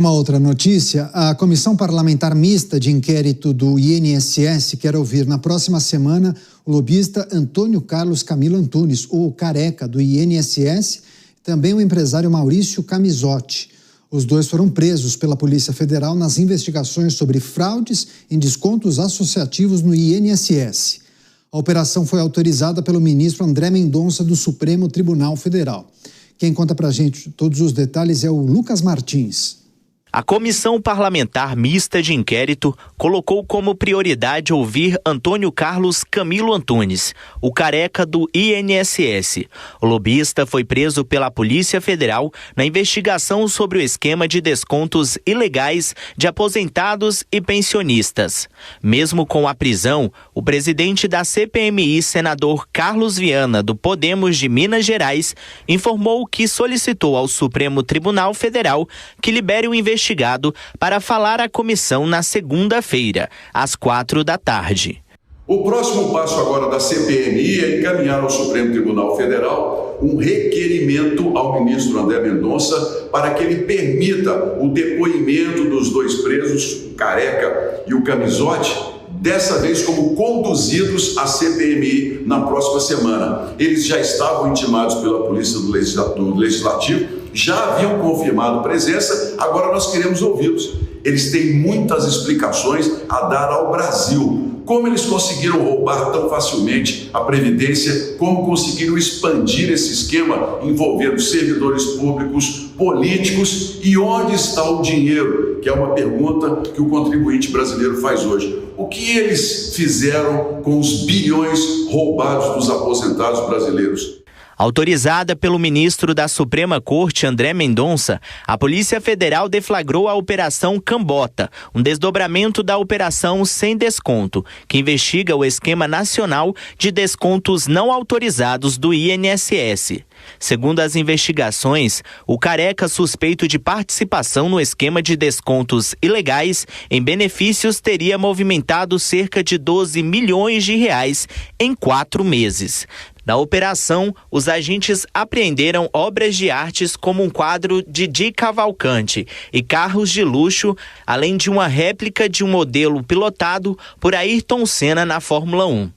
Uma outra notícia, a Comissão Parlamentar Mista de Inquérito do INSS quer ouvir na próxima semana o lobista Antônio Carlos Camilo Antunes, o careca do INSS, também o empresário Maurício Camisotti. Os dois foram presos pela Polícia Federal nas investigações sobre fraudes em descontos associativos no INSS. A operação foi autorizada pelo ministro André Mendonça do Supremo Tribunal Federal. Quem conta pra gente todos os detalhes é o Lucas Martins. A Comissão Parlamentar Mista de Inquérito colocou como prioridade ouvir Antônio Carlos Camilo Antunes, o careca do INSS. O lobista foi preso pela Polícia Federal na investigação sobre o esquema de descontos ilegais de aposentados e pensionistas. Mesmo com a prisão, o presidente da CPMI, senador Carlos Viana, do Podemos de Minas Gerais, informou que solicitou ao Supremo Tribunal Federal que libere o investigado para falar à comissão na segunda-feira, às 16h. O próximo passo agora da CPMI é encaminhar ao Supremo Tribunal Federal um requerimento ao ministro André Mendonça para que ele permita o depoimento dos dois presos, o Careca e o Camisotti, dessa vez como conduzidos à CPMI na próxima semana. Eles já estavam intimados pela Polícia do Legislativo, já haviam confirmado presença, agora nós queremos ouvi-los. Eles têm muitas explicações a dar ao Brasil. Como eles conseguiram roubar tão facilmente a Previdência, como conseguiram expandir esse esquema envolvendo servidores públicos, políticos e onde está o dinheiro, que é uma pergunta que o contribuinte brasileiro faz hoje. O que eles fizeram com os bilhões roubados dos aposentados brasileiros? Autorizada pelo ministro da Suprema Corte, André Mendonça, a Polícia Federal deflagrou a Operação Cambota, um desdobramento da Operação Sem Desconto, que investiga o esquema nacional de descontos não autorizados do INSS. Segundo as investigações, o careca suspeito de participação no esquema de descontos ilegais em benefícios teria movimentado cerca de 12 milhões de reais em 4 meses. Na operação, os agentes apreenderam obras de artes como um quadro de Di Cavalcante e carros de luxo, além de uma réplica de um modelo pilotado por Ayrton Senna na Fórmula 1.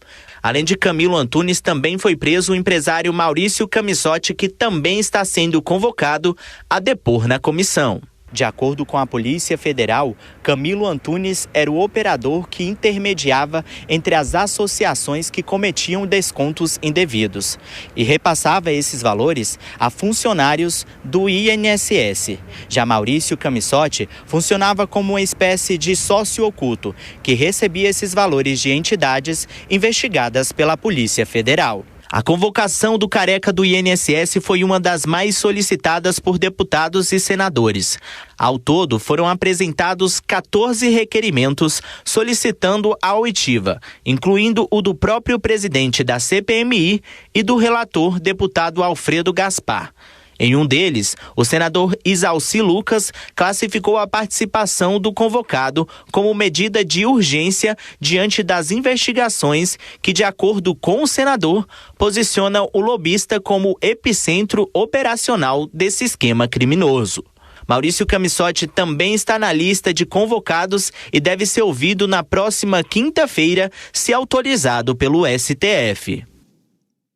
Além de Camilo Antunes, também foi preso o empresário Maurício Camisotti, que também está sendo convocado a depor na comissão. De acordo com a Polícia Federal, Camilo Antunes era o operador que intermediava entre as associações que cometiam descontos indevidos e repassava esses valores a funcionários do INSS. Já Maurício Camisotti funcionava como uma espécie de sócio oculto que recebia esses valores de entidades investigadas pela Polícia Federal. A convocação do careca do INSS foi uma das mais solicitadas por deputados e senadores. Ao todo, foram apresentados 14 requerimentos solicitando a oitiva, incluindo o do próprio presidente da CPMI e do relator, deputado Alfredo Gaspar. Em um deles, o senador Isalci Lucas classificou a participação do convocado como medida de urgência diante das investigações que, de acordo com o senador, posiciona o lobista como epicentro operacional desse esquema criminoso. Maurício Camisotti também está na lista de convocados e deve ser ouvido na próxima quinta-feira, se autorizado pelo STF.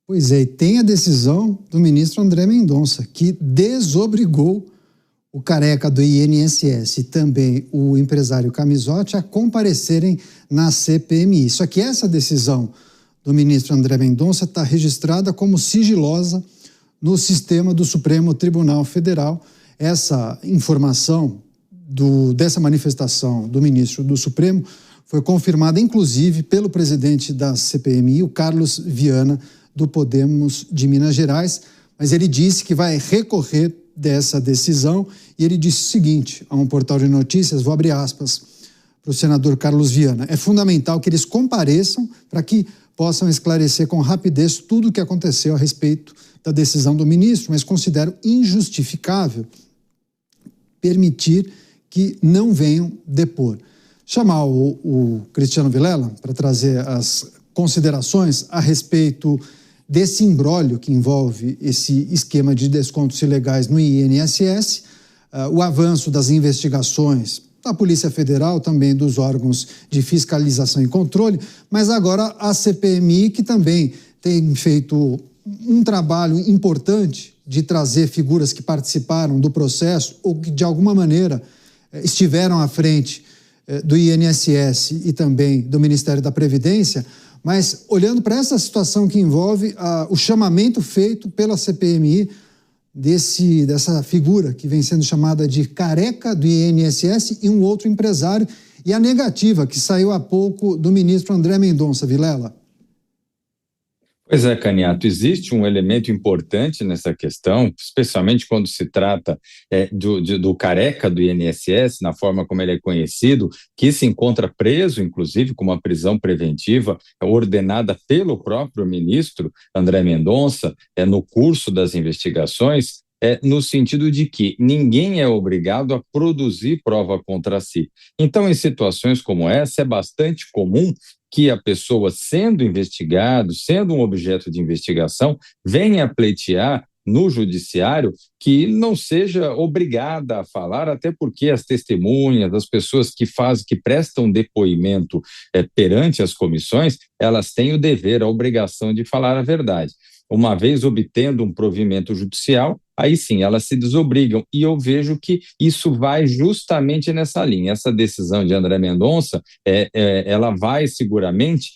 Pois é, e tem a decisão do ministro André Mendonça, que desobrigou o careca do INSS e também o empresário Camisotti a comparecerem na CPMI. Só que essa decisão do ministro André Mendonça está registrada como sigilosa no sistema do Supremo Tribunal Federal. Essa informação dessa manifestação do ministro do Supremo foi confirmada, inclusive, pelo presidente da CPMI, o Carlos Viana, do Podemos de Minas Gerais, mas ele disse que vai recorrer dessa decisão e ele disse o seguinte a um portal de notícias, vou abrir aspas para o senador Carlos Viana: é fundamental que eles compareçam para que possam esclarecer com rapidez tudo o que aconteceu a respeito da decisão do ministro, mas considero injustificável permitir que não venham depor. Chamar o Cristiano Vilela para trazer as considerações a respeito desse imbróglio que envolve esse esquema de descontos ilegais no INSS. o avanço das investigações da Polícia Federal, também dos órgãos de fiscalização e controle, mas agora a CPMI, que também tem feito um trabalho importante de trazer figuras que participaram do processo ou que, de alguma maneira, estiveram à frente do INSS e também do Ministério da Previdência, mas olhando para essa situação que envolve o chamamento feito pela CPMI dessa figura que vem sendo chamada de careca do INSS e um outro empresário, e a negativa que saiu há pouco do ministro André Mendonça, Vilela. Pois é, Caniato, existe um elemento importante nessa questão, especialmente quando se trata do careca do INSS, na forma como ele é conhecido, que se encontra preso, inclusive, com uma prisão preventiva ordenada pelo próprio ministro André Mendonça, no curso das investigações, no sentido de que ninguém é obrigado a produzir prova contra si. Então, em situações como essa, é bastante comum que a pessoa, sendo investigado, sendo um objeto de investigação, venha pleitear no judiciário que não seja obrigada a falar, até porque as testemunhas, as pessoas que prestam depoimento perante as comissões, elas têm o dever, a obrigação de falar a verdade. Uma vez obtendo um provimento judicial, aí sim, elas se desobrigam. E eu vejo que isso vai justamente nessa linha. Essa decisão de André Mendonça, ela vai seguramente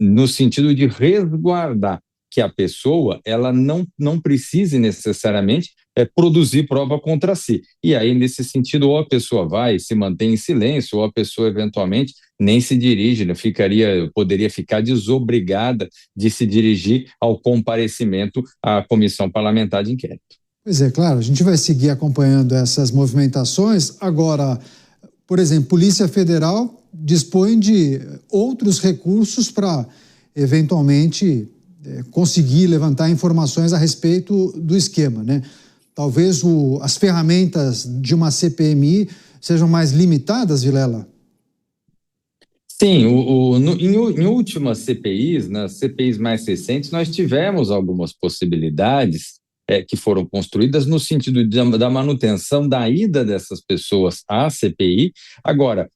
no sentido de resguardar que a pessoa ela não precise necessariamente produzir prova contra si. E aí, nesse sentido, ou a pessoa vai se mantém em silêncio, ou a pessoa, eventualmente, nem se dirige, né? Poderia ficar desobrigada de se dirigir ao comparecimento à comissão parlamentar de inquérito. Pois é, claro, a gente vai seguir acompanhando essas movimentações. Agora, por exemplo, Polícia Federal dispõe de outros recursos para, eventualmente, conseguir levantar informações a respeito do esquema, né? Talvez as ferramentas de uma CPMI sejam mais limitadas, Vilela? Sim, em últimas CPIs, nas CPIs mais recentes, nós tivemos algumas possibilidades que foram construídas no sentido da manutenção da ida dessas pessoas à CPI, agora,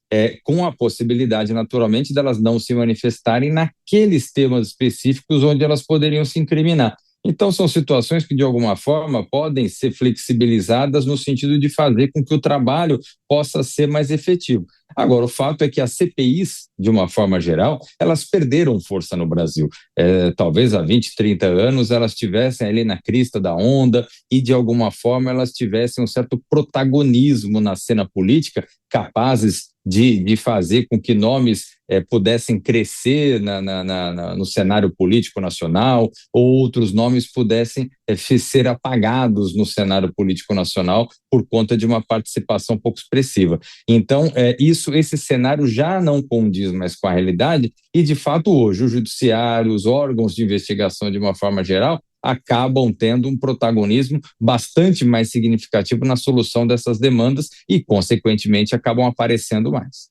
com a possibilidade, naturalmente, delas não se manifestarem naqueles temas específicos onde elas poderiam se incriminar. Então, são situações que, de alguma forma, podem ser flexibilizadas no sentido de fazer com que o trabalho possa ser mais efetivo. Agora, o fato é que as CPIs, de uma forma geral, elas perderam força no Brasil. Talvez há 20, 30 anos elas estivessem ali na crista da onda e, de alguma forma, elas tivessem um certo protagonismo na cena política, capazes de fazer com que nomes pudessem crescer no cenário político nacional, ou outros nomes pudessem ser apagados no cenário político nacional por conta de uma participação pouco expressiva. Então, esse cenário já não condiz mais com a realidade e, de fato, hoje o judiciário, os órgãos de investigação, de uma forma geral, acabam tendo um protagonismo bastante mais significativo na solução dessas demandas e, consequentemente, acabam aparecendo mais.